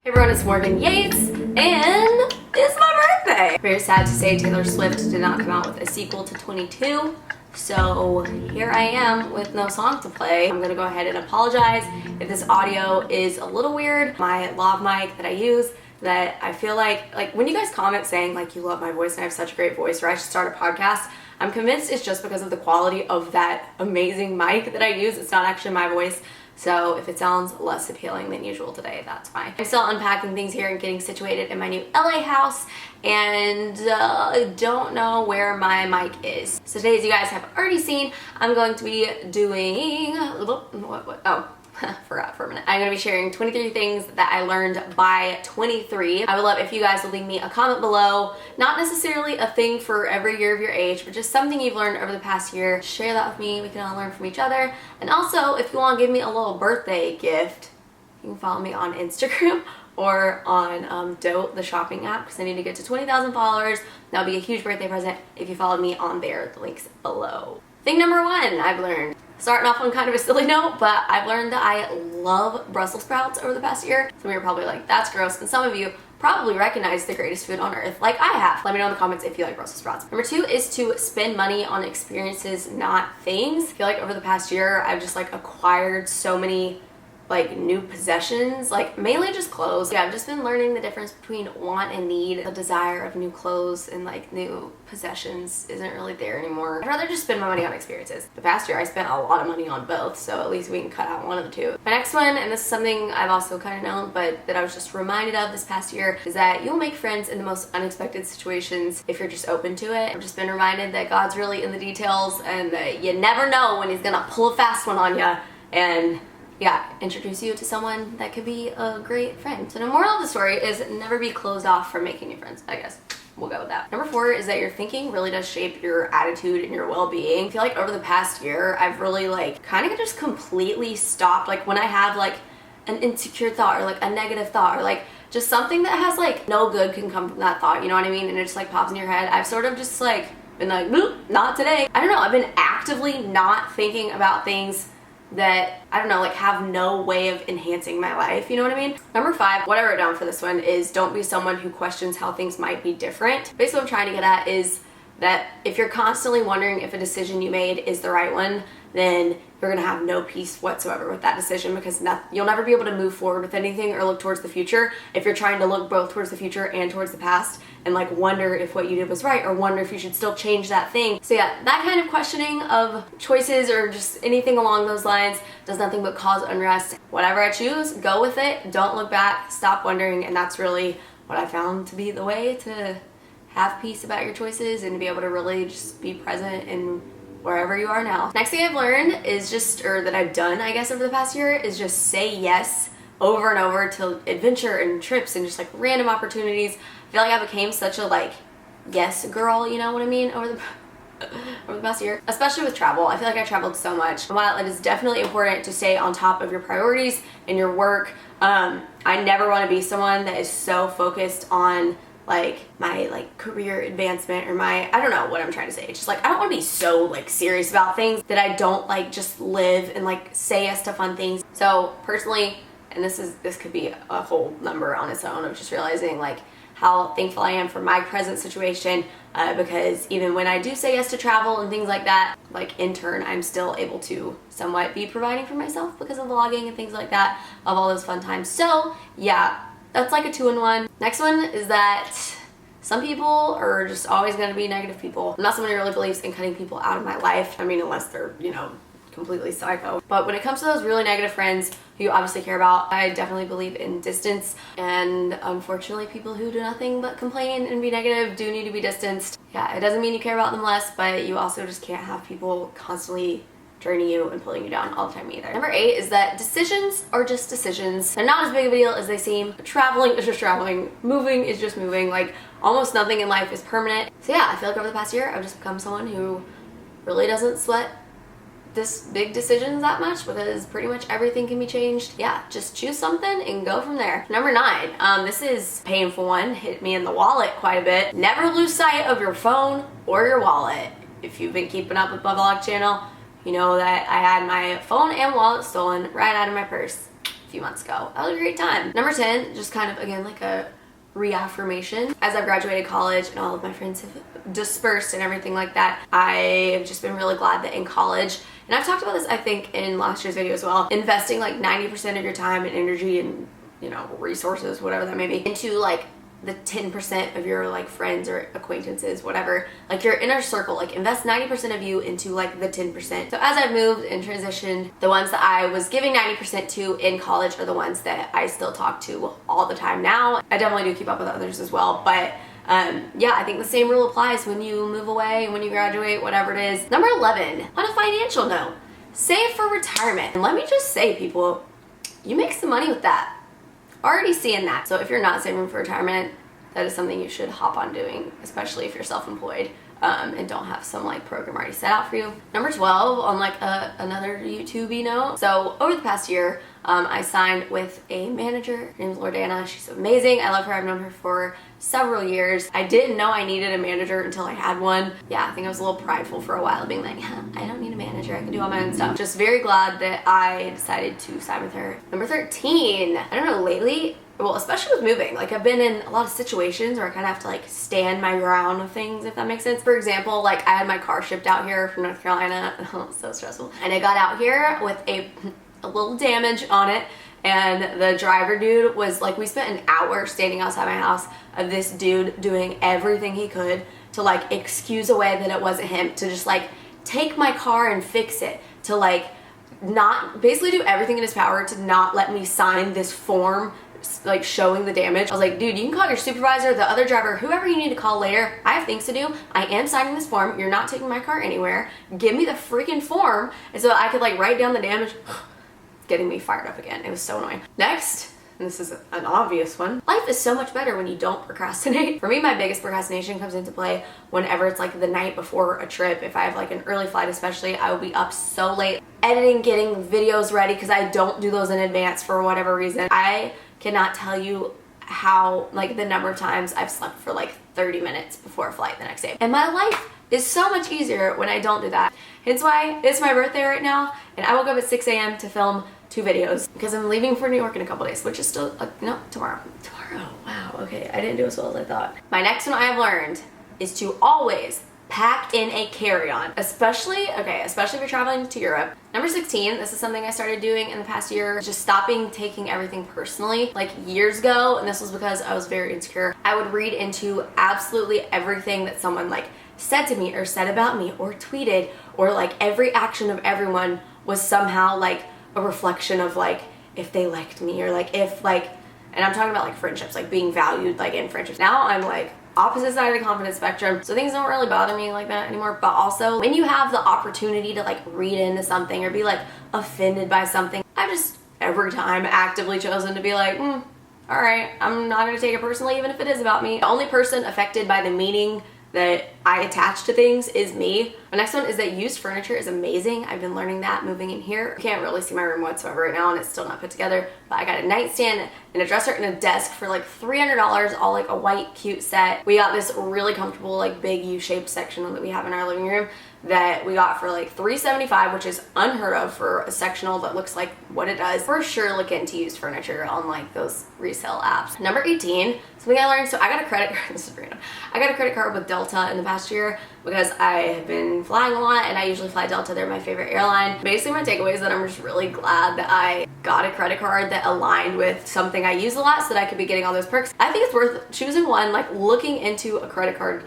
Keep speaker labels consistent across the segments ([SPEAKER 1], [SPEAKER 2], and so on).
[SPEAKER 1] Hey everyone, it's Morgan Yates, and it's my birthday! Very sad to say Taylor Swift did not come out with a sequel to 22, so here I am with no song to play. I'm gonna go ahead and apologize if this audio is a little weird. My lav mic that I use, that I feel like when you guys comment saying like you love my voice and I have such a great voice or I should start a podcast, I'm convinced it's just because of the quality of that amazing mic that I use. It's not actually my voice. So if it sounds less appealing than usual today, that's fine. I'm still unpacking things here and getting situated in my new LA house, and don't know where my mic is. So today, as you guys have already seen, I'm going to be doing, forgot for a minute. I'm going to be sharing 23 things that I learned by 23. I would love if you guys would leave me a comment below. Not necessarily a thing for every year of your age, but just something you've learned over the past year. Share that with me. We can all learn from each other. And also, if you want to give me a little birthday gift, you can follow me on Instagram or on Dote, the shopping app, because I need to get to 20,000 followers. That'll be a huge birthday present if you followed me on there. The link's below. Thing number one I've learned. Starting off on kind of a silly note, but I've learned that I love Brussels sprouts over the past year. Some of you are probably like, that's gross, and some of you probably recognize the greatest food on earth, like I have. Let me know in the comments if you like Brussels sprouts. Number two is to spend money on experiences, not things. I feel like over the past year, I've just like acquired so many like new possessions, like mainly just clothes. Yeah, I've just been learning the difference between want and need. The desire of new clothes and like new possessions isn't really there anymore. I'd rather just spend my money on experiences. The past year I spent a lot of money on both, so at least we can cut out one of the two. My next one, and this is something I've also kind of known, but that I was just reminded of this past year, is that you'll make friends in the most unexpected situations if you're just open to it. I've just been reminded that God's really in the details and that you never know when he's gonna pull a fast one on you and yeah, introduce you to someone that could be a great friend. So the moral of the story is never be closed off from making new friends, I guess. We'll go with that. Number four is that your thinking really does shape your attitude and your well-being. I feel like over the past year, I've really like kind of just completely stopped. Like when I have like an insecure thought or like a negative thought or like just something that has like no good can come from that thought, you know what I mean? And it just like pops in your head. I've sort of just like been like, boop, not today. I don't know, I've been actively not thinking about things that, I don't know, like have no way of enhancing my life, you know what I mean? Number five, what I wrote down for this one is don't be someone who questions how things might be different. Basically what I'm trying to get at is that if you're constantly wondering if a decision you made is the right one, then you're gonna have no peace whatsoever with that decision, because you'll never be able to move forward with anything or look towards the future if you're trying to look both towards the future and towards the past and like wonder if what you did was right or wonder if you should still change that thing. So yeah, that kind of questioning of choices or just anything along those lines does nothing but cause unrest. Whatever I choose, go with it, don't look back, stop wondering, and that's really what I found to be the way to have peace about your choices and to be able to really just be present in wherever you are now. Next thing I've learned is just, or that I've done, I guess, over the past year is just say yes over and over to adventure and trips and just like random opportunities. I feel like I became such a like yes girl, you know what I mean, over the past year, especially with travel. I feel like I traveled so much. And while it is definitely important to stay on top of your priorities and your work, I never want to be someone that is so focused on like my like career advancement or my, I don't know what I'm trying to say. It's just like I don't want to be so like serious about things that I don't like just live and like say yes to fun things. So personally, and this could be a whole number on its own of just realizing like how thankful I am for my present situation, because even when I do say yes to travel and things like that, like in turn I'm still able to somewhat be providing for myself because of vlogging and things like that, of all those fun times. So yeah, that's like a 2-in-1. Next one is that some people are just always going to be negative people. I'm not someone who really believes in cutting people out of my life. I mean, unless they're, you know, completely psycho. But when it comes to those really negative friends who you obviously care about, I definitely believe in distance. And unfortunately, people who do nothing but complain and be negative do need to be distanced. Yeah, it doesn't mean you care about them less, but you also just can't have people constantly draining you and pulling you down all the time either. Number 8 is that decisions are just decisions. They're not as big of a deal as they seem. Traveling is just traveling. Moving is just moving. Like almost nothing in life is permanent. So yeah, I feel like over the past year, I've just become someone who really doesn't sweat this big decisions that much because pretty much everything can be changed. Yeah, just choose something and go from there. Number 9, this is a painful one, hit me in the wallet quite a bit. Never lose sight of your phone or your wallet. If you've been keeping up with my vlog channel, you know that I had my phone and wallet stolen right out of my purse. a few months ago. That was a great time. Number 10, just kind of again like a reaffirmation. As I've graduated college and all of my friends have dispersed and everything like that, I've just been really glad that in college, and I've talked about this I think in last year's video as well, investing like 90% of your time and energy and, you know, resources, whatever that may be, into like the 10% of your like friends or acquaintances, whatever, like your inner circle. Like invest 90% of you into like the 10%. So as I've moved and transitioned, the ones that I was giving 90% to in college are the ones that I still talk to all the time now. I definitely do keep up with others as well, but yeah, I think the same rule applies when you move away, when you graduate, whatever it is. Number 11, on a financial note, save for retirement. And let me just say, people, you make some money with that. Already seeing that. So if you're not saving for retirement, that is something you should hop on doing, especially if you're self-employed and don't have some like program already set out for you. Number 12, on like another YouTube-y note. So over the past year, I signed with a manager. Her name's Lordana. She's amazing. I love her. I've known her for several years. I didn't know I needed a manager until I had one. Yeah, I think I was a little prideful for a while, being like, I don't need a manager. I can do all my own stuff. Just very glad that I decided to sign with her. Number 13, I don't know, lately, well, especially with moving, like I've been in a lot of situations where I kind of have to like stand my ground with things, if that makes sense. For example, like I had my car shipped out here from North Carolina. Oh, so stressful. And I got out here with a little damage on it, and the driver dude was like, we spent an hour standing outside my house of this dude doing everything he could to like excuse away that it wasn't him, to just like take my car and fix it, to like not basically do everything in his power to not let me sign this form like showing the damage. I was like, dude, you can call your supervisor, the other driver, whoever you need to call later. I have things to do. I am signing this form. You're not taking my car anywhere. Give me the freaking form. And so I could like write down the damage. Getting me fired up again. It was so annoying. Next, and this is an obvious one, life is so much better when you don't procrastinate. For me, my biggest procrastination comes into play whenever it's like the night before a trip. If I have like an early flight especially, I will be up so late editing, getting videos ready, because I don't do those in advance for whatever reason. I cannot tell you how, like, the number of times I've slept for like 30 minutes before a flight the next day. And my life is so much easier when I don't do that. Hence why it's my birthday right now, and I woke up at 6 a.m. to film 2 videos because I'm leaving for New York in a couple days, which is still, no, tomorrow. Tomorrow, wow, okay, I didn't do as well as I thought. My next one I have learned is to always pack in a carry-on, especially if you're traveling to Europe. Number 16, this is something I started doing in the past year, just stopping taking everything personally. Like years ago, and this was because I was very insecure, I would read into absolutely everything that someone like said to me or said about me or tweeted, or like every action of everyone was somehow like a reflection of like if they liked me, or like if like, and I'm talking about like friendships, like being valued like in friendships. Now I'm like opposite side of the confidence spectrum, so things don't really bother me like that anymore. But also when you have the opportunity to like read into something or be like offended by something, I've just every time actively chosen to be like, all right, I'm not gonna take it personally even if it is about me. The only person affected by the meaning that I attach to things is me. The next one is that used furniture is amazing. I've been learning that moving in here. You can't really see my room whatsoever right now and it's still not put together, but I got a nightstand and a dresser and a desk for like $300, all like a white cute set. We got this really comfortable like big U-shaped sectional that we have in our living room that we got for like $375, which is unheard of for a sectional that looks like what it does. For sure look into used furniture on like those resale apps. Number 18, something I learned, so I got a credit card, this is random. I got a credit card with Delta in the past year because I have been flying a lot and I usually fly Delta. They're my favorite airline. Basically my takeaway is that I'm just really glad that I got a credit card that aligned with something I use a lot so that I could be getting all those perks. I think it's worth choosing one, like looking into a credit card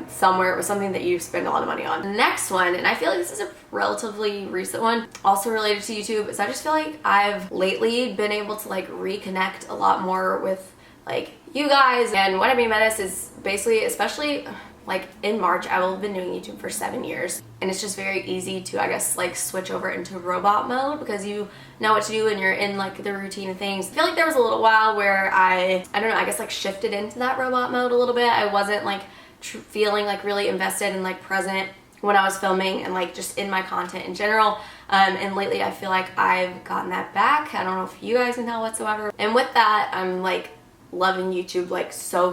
[SPEAKER 1] somewhere with something that you spend a lot of money on. The next one, and I feel like this is a relatively recent one, also related to YouTube, is I just feel like I've lately been able to like reconnect a lot more with like you guys. And what I mean by this is basically, especially like in March, I will have been doing YouTube for 7 years, and it's just very easy to, I guess, like switch over into robot mode because you know what to do and you're in like the routine of things. I feel like there was a little while where I don't know, I guess like shifted into that robot mode a little bit. I wasn't like feeling like really invested and like present when I was filming and like just in my content in general. And lately I feel like I've gotten that back. I don't know if you guys can tell whatsoever. And with that, I'm like loving YouTube like so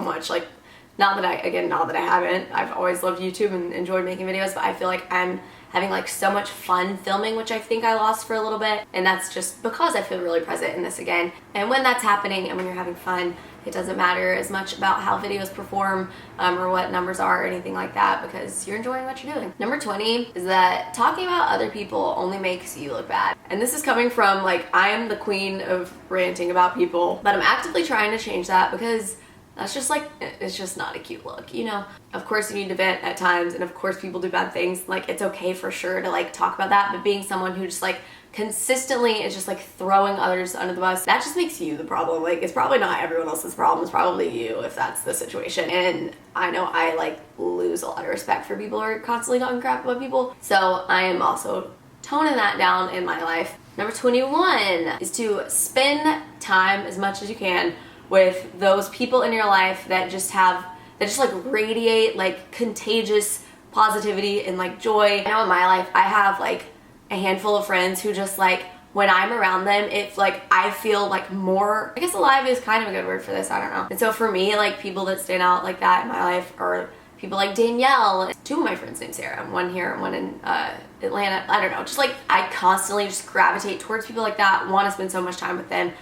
[SPEAKER 1] much. Like not that I haven't, I've always loved YouTube and enjoyed making videos, but I feel like I'm having like so much fun filming, which I think I lost for a little bit. And that's just because I feel really present in this again. And when that's happening and when you're having fun, it doesn't matter as much about how videos perform or what numbers are or anything like that, because you're enjoying what you're doing. Number 20 is that talking about other people only makes you look bad. And this is coming from like, I am the queen of ranting about people, but I'm actively trying to change that because that's just like, it's just not a cute look, you know? Of course you need to vent at times, and of course people do bad things. Like, it's okay for sure to like talk about that, but being someone who just like consistently is just like throwing others under the bus, that just makes you the problem. Like, it's probably not everyone else's problem, it's probably you if that's the situation. And I know I like lose a lot of respect for people who are constantly talking crap about people, so I am also toning that down in my life. Number 21 is to spend time as much as you can with those people in your life that just like radiate like contagious positivity and like joy. I know in my life I have like a handful of friends who just like, when I'm around them, it's like I feel like more, I guess alive is kind of a good word for this, I don't know. And so for me, like people that stand out like that in my life are people like Danielle. Two of my friends named Sarah, one here and one in Atlanta. I don't know, just like I constantly just gravitate towards people like that, want to spend so much time with them.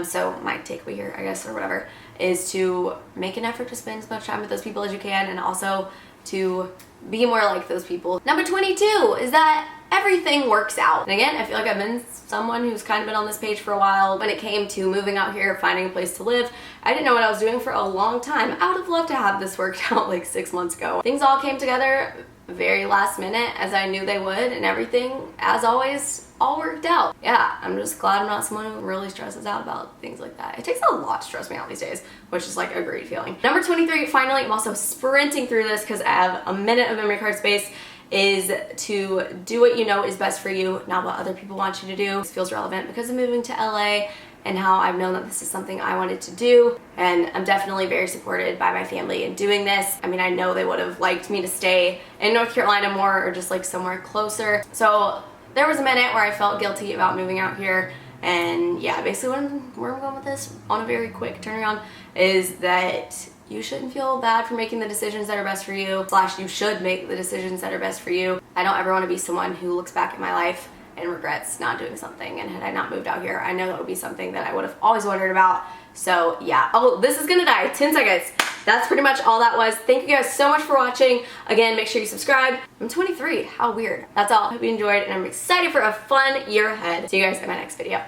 [SPEAKER 1] So my takeaway here, I guess, or whatever, is to make an effort to spend as much time with those people as you can, and also to be more like those people. Number 22 is that everything works out. And again, I feel like I've been someone who's kind of been on this page for a while. When it came to moving out here, finding a place to live, I didn't know what I was doing for a long time. I would have loved to have this worked out like 6 months ago. Things all came together very last minute, as I knew they would, and everything, as always, all worked out. Yeah, I'm just glad I'm not someone who really stresses out about things like that. It takes a lot to stress me out these days, which is like a great feeling. Number 23, finally, I'm also sprinting through this because I have a minute of memory card space, is to do what you know is best for you, not what other people want you to do. This feels relevant because of moving to LA and how I've known that this is something I wanted to do, and I'm definitely very supported by my family in doing this. I mean, I know they would have liked me to stay in North Carolina more, or just like somewhere closer. So there was a minute where I felt guilty about moving out here, and yeah, basically where I'm going with this on a very quick turnaround is that you shouldn't feel bad for making the decisions that are best for you, / you should make the decisions that are best for you. I don't ever want to be someone who looks back at my life and regrets not doing something, and had I not moved out here, I know that would be something that I would have always wondered about. So yeah, oh, this is gonna die, 10 seconds. That's pretty much all that was. Thank you guys so much for watching. Again, make sure you subscribe. I'm 23, how weird. That's all, I hope you enjoyed, and I'm excited for a fun year ahead. See you guys in my next video.